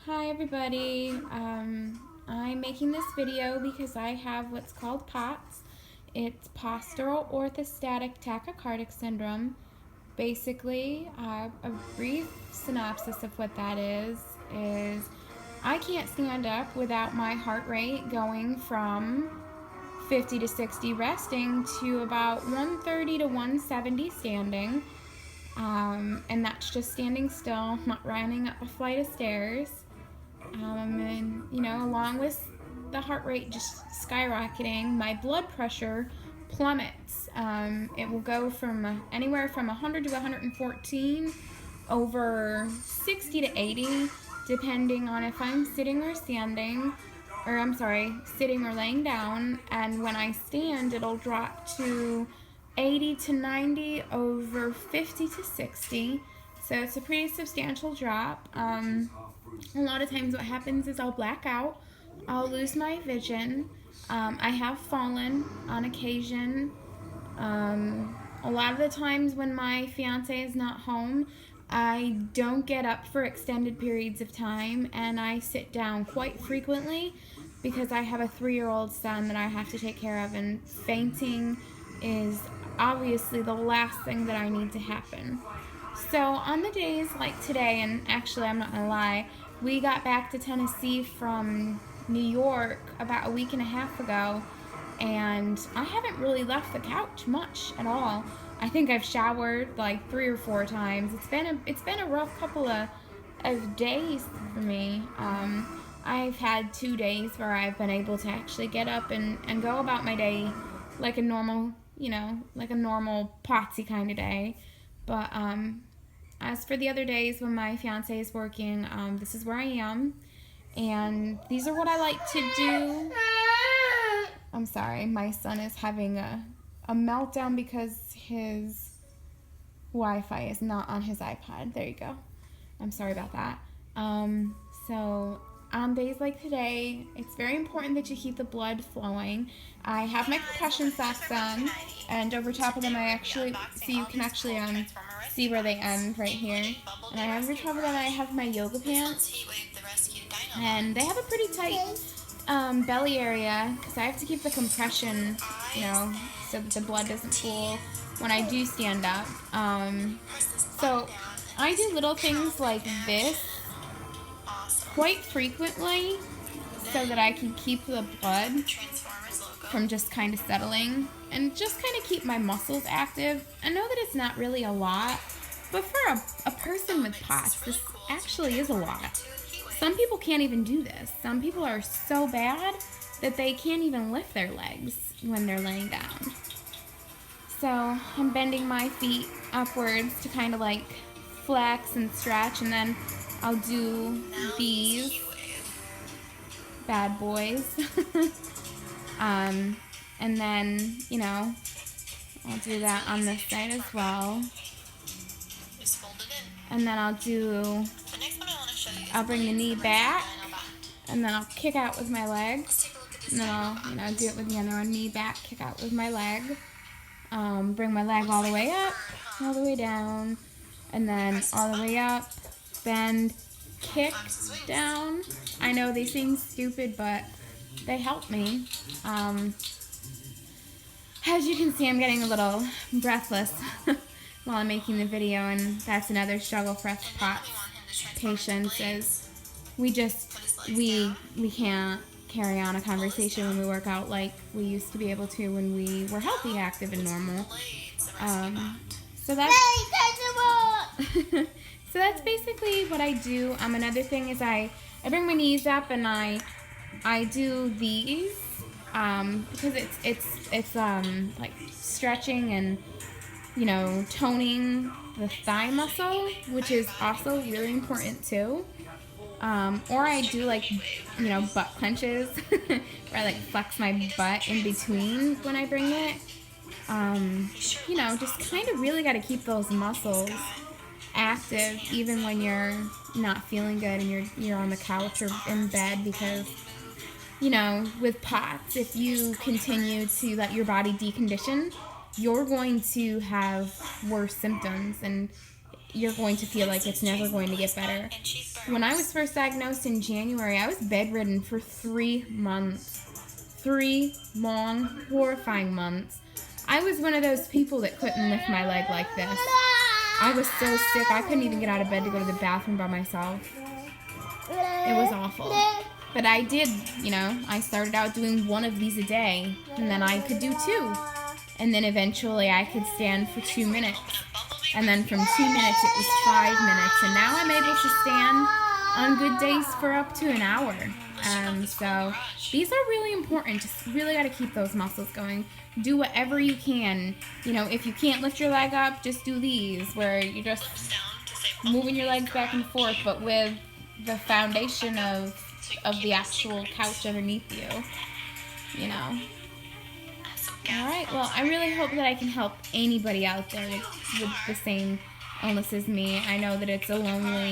Hi everybody, I'm making this video because I have what's called POTS. It's postural orthostatic tachycardic syndrome. Basically, a brief synopsis of what that is I can't stand up without my heart rate going from 50 to 60 resting to about 130 to 170 standing. And that's just standing still, not running up a flight of stairs. And along with the heart rate just skyrocketing, my blood pressure plummets. It will go from anywhere from 100 to 114 over 60 to 80, depending on if I'm sitting or standing, or I'm sorry, sitting or laying down. And when I stand, it'll drop to 80 to 90 over 50 to 60. So it's a pretty substantial drop. A lot of times what happens is I'll black out, I'll lose my vision. I have fallen on occasion. A lot of the times when my fiance is not home, I don't get up for extended periods of time, and I sit down quite frequently because I have a 3-year-old son that I have to take care of, and fainting is obviously the last thing that I need to happen. So on the days like today, and actually I'm not gonna lie, we got back to Tennessee from New York about a week and a half ago, and I haven't really left the couch much at all. I think I've showered like 3 or 4 times. It's been a rough couple of days for me. I've had 2 days where I've been able to actually get up and go about my day like a normal, like a normal potsy kind of day. But as for the other days when my fiance is working, this is where I am. And these are what I like to do. I'm sorry, my son is having a meltdown because his Wi-Fi is not on his iPod. There you go. I'm sorry about that. So on days like today, it's very important that you keep the blood flowing. I have my concussion socks on, and over top of them I actually, see you can actually see where they end right here. And I have over top of them I have my yoga pants, and they have a pretty tight belly area because I have to keep the compression, so that the blood doesn't pool when I do stand up. So I do little things like this quite frequently so that I can keep the blood from just kind of settling and just kind of keep my muscles active. I know that it's not really a lot, but for a person with POTS, this actually is a lot. Some people can't even do this. Some people are so bad that they can't even lift their legs when they're laying down. So I'm bending my feet upwards to kind of like flex and stretch, and then I'll do these bad boys. And then, I'll do that on this side as well. And then I'll bring the knee back, and then I'll kick out with my leg. And then I'll, do it with the other one, knee back, kick out with my leg. Bring my leg all the way up, all the way down, and then all the way up, bend, kick down. I know they seem stupid, but they help me. As you can see, I'm getting a little breathless while I'm making the video, and that's another struggle for us POTS patients is we can't carry on a conversation when we work out like we used to be able to when we were healthy, active, and normal. So that's so that's basically what I do. Another thing is I bring my knees up and I do these because it's like stretching and toning the thigh muscle, which is also really important too. Or I do like butt clenches where I like flex my butt in between when I bring it. Just kind of really got to keep those muscles active even when you're not feeling good and you're on the couch or in bed, because with POTS, if you continue to let your body decondition, you're going to have worse symptoms, and you're going to feel like it's never going to get better. When I was first diagnosed in January, I was bedridden for 3 months. 3 long, horrifying months. I was one of those people that couldn't lift my leg like this. I was so sick, I couldn't even get out of bed to go to the bathroom by myself. It was awful. But I did, I started out doing 1 of these a day, and then I could do 2. And then eventually I could stand for 2 minutes. And then from 2 minutes it was 5 minutes. And now I'm able to stand on good days for up to an hour. So these are really important. Just really got to keep those muscles going. Do whatever you can. If you can't lift your leg up, just do these, where you're just moving your legs back and forth, but with the foundation of the actual couch underneath you. Alright, well, I really hope that I can help anybody out there with the same illness as me. I know that it's a lonely